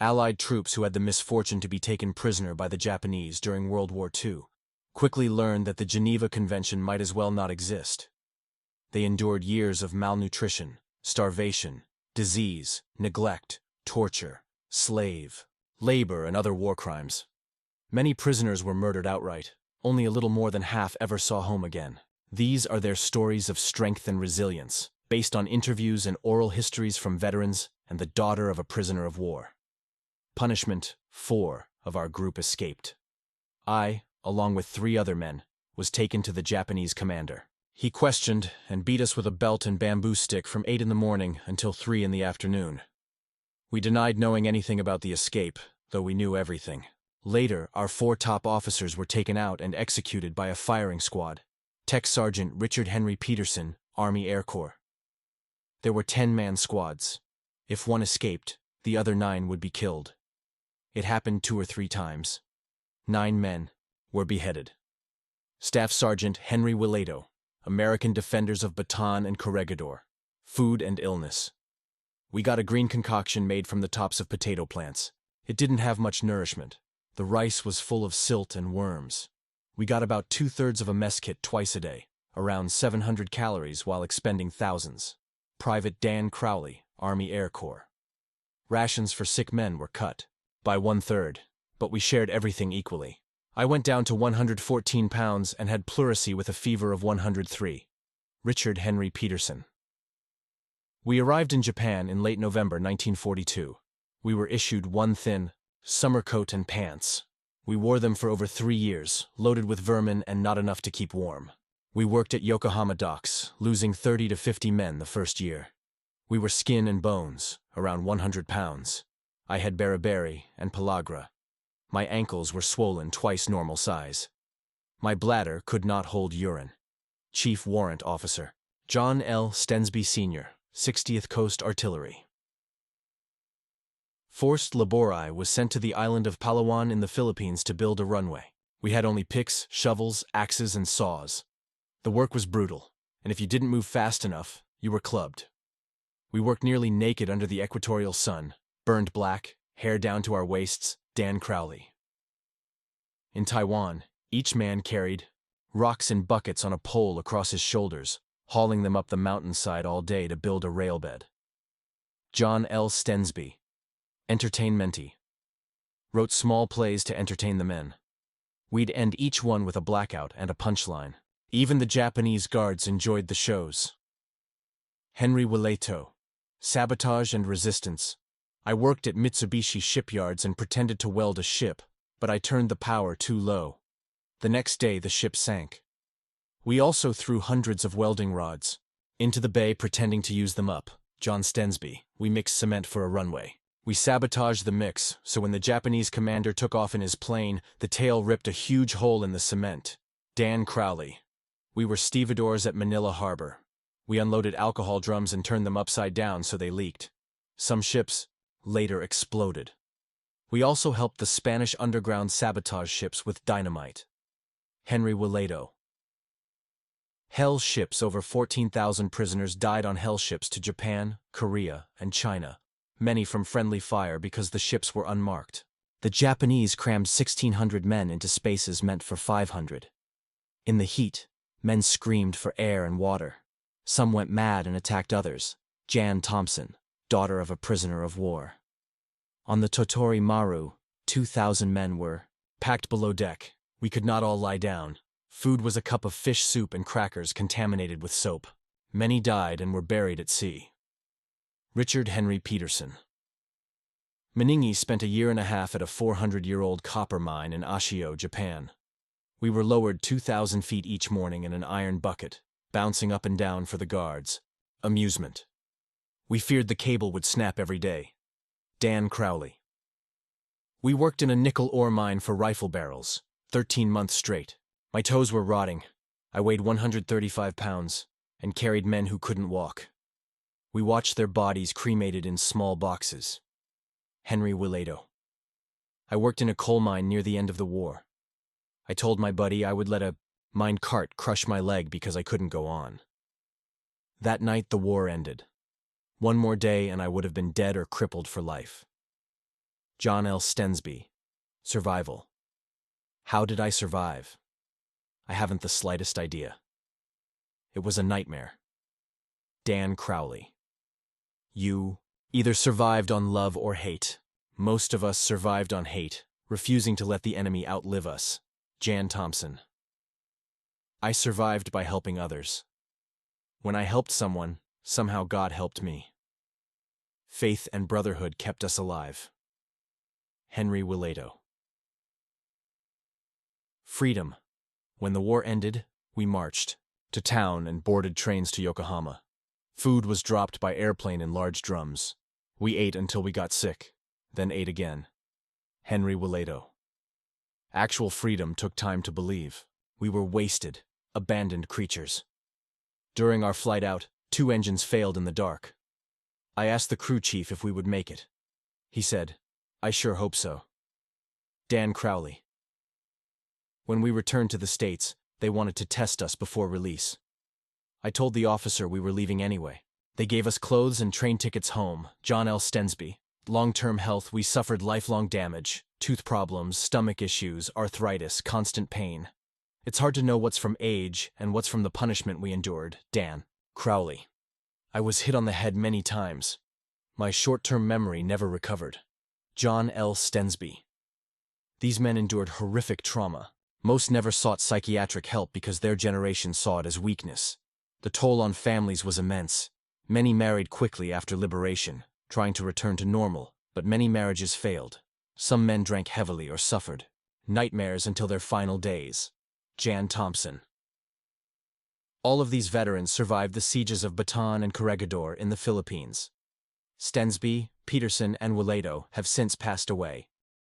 Allied troops who had the misfortune to be taken prisoner by the Japanese during World War II quickly learned that the Geneva Convention might as well not exist. They endured years of malnutrition, starvation, disease, neglect, torture, slave labor, and other war crimes. Many prisoners were murdered outright. Only a little more than half ever saw home again. These are their stories of strength and resilience, based on interviews and oral histories from veterans and the daughter of a prisoner of war. Punishment: 4 of our group escaped. I, along with 3 other men, was taken to the Japanese commander. He questioned and beat us with a belt and bamboo stick from 8 in the morning until 3 in the afternoon. We denied knowing anything about the escape, though we knew everything. Later, our 4 top officers were taken out and executed by a firing squad. Tech Sergeant Richard Henry Peterson, Army Air Corps. There were 10-man squads. If one escaped, the other 9 would be killed. It happened 2 or 3 times. 9 men were beheaded. Staff Sergeant Henry Willado, American Defenders of Bataan and Corregidor. Food and illness. We got a green concoction made from the tops of potato plants. It didn't have much nourishment. The rice was full of silt and worms. We got about 2/3 of a mess kit twice a day, around 700 calories while expending thousands. Private Dan Crowley, Army Air Corps. Rations for sick men were cut by 1/3, but we shared everything equally. I went down to 114 pounds and had pleurisy with a fever of 103. Richard Henry Peterson. We arrived in Japan in late November 1942. We were issued one thin summer coat and pants. We wore them for over 3 years, loaded with vermin and not enough to keep warm. We worked at Yokohama docks, losing 30 to 50 men the first year. We were skin and bones, around 100 pounds. I had beriberi and pellagra. My ankles were swollen twice normal size. My bladder could not hold urine. Chief Warrant Officer John L. Stensby Sr., 60th Coast Artillery. Forced labori was sent to the island of Palawan in the Philippines to build a runway. We had only picks, shovels, axes, and saws. The work was brutal, and if you didn't move fast enough, you were clubbed. We worked nearly naked under the equatorial sun, burned black, hair down to our waists. Dan Crowley. In Taiwan, each man carried rocks in buckets on a pole across his shoulders, hauling them up the mountainside all day to build a railbed. John L. Stensby, entertainmentee. Wrote small plays to entertain the men. We'd end each one with a blackout and a punchline. Even the Japanese guards enjoyed the shows. Henry Willado. Sabotage and resistance. I worked at Mitsubishi shipyards and pretended to weld a ship, but I turned the power too low. The next day the ship sank. We also threw hundreds of welding rods into the bay pretending to use them up. John Stensby. We mixed cement for a runway. We sabotaged the mix, so when the Japanese commander took off in his plane, the tail ripped a huge hole in the cement. Dan Crowley. We were stevedores at Manila Harbor. We unloaded alcohol drums and turned them upside down so they leaked. Some ships later exploded. We also helped the Spanish underground sabotage ships with dynamite. Henry Willado. Hell ships. Over 14,000 prisoners died on hell ships to Japan, Korea, and China, many from friendly fire because the ships were unmarked. The Japanese crammed 1,600 men into spaces meant for 500. In the heat, men screamed for air and water. Some went mad and attacked others. Jan Thompson, daughter of a prisoner of war. On the Totori Maru, 2,000 men were packed below deck. We could not all lie down. Food was a cup of fish soup and crackers contaminated with soap. Many died and were buried at sea. Richard Henry Peterson. Meningi spent a year and a half at a 400-year-old copper mine in Ashio, Japan. We were lowered 2,000 feet each morning in an iron bucket, bouncing up and down for the guards. Amusement. We feared the cable would snap every day. Dan Crowley. We worked in a nickel ore mine for rifle barrels, 13 months straight. My toes were rotting. I weighed 135 pounds and carried men who couldn't walk. We watched their bodies cremated in small boxes. Henry Willado. I worked in a coal mine near the end of the war. I told my buddy I would let a mine cart crush my leg because I couldn't go on. That night the war ended. One more day and I would have been dead or crippled for life. John L. Stensby. Survival. How did I survive? I haven't the slightest idea. It was a nightmare. Dan Crowley. You either survived on love or hate. Most of us survived on hate, refusing to let the enemy outlive us. Jan Thompson. I survived by helping others. When I helped someone, somehow God helped me. Faith and brotherhood kept us alive. Henry Willado. Freedom. When the war ended, we marched to town and boarded trains to Yokohama. Food was dropped by airplane in large drums. We ate until we got sick, then ate again. Henry Willado. Actual freedom took time to believe. We were wasted, abandoned creatures. During our flight out, 2 engines failed in the dark. I asked the crew chief if we would make it. He said, "I sure hope so." Dan Crowley. When we returned to the States, they wanted to test us before release. I told the officer we were leaving anyway. They gave us clothes and train tickets home. John L. Stensby. Long-term health, we suffered lifelong damage, tooth problems, stomach issues, arthritis, constant pain. It's hard to know what's from age and what's from the punishment we endured. Dan Crowley. I was hit on the head many times. My short-term memory never recovered. John L. Stensby. These men endured horrific trauma. Most never sought psychiatric help because their generation saw it as weakness. The toll on families was immense. Many married quickly after liberation, trying to return to normal, but many marriages failed. Some men drank heavily or suffered nightmares until their final days. Jan Thompson. All of these veterans survived the sieges of Bataan and Corregidor in the Philippines. Stensby, Peterson, and Willado have since passed away.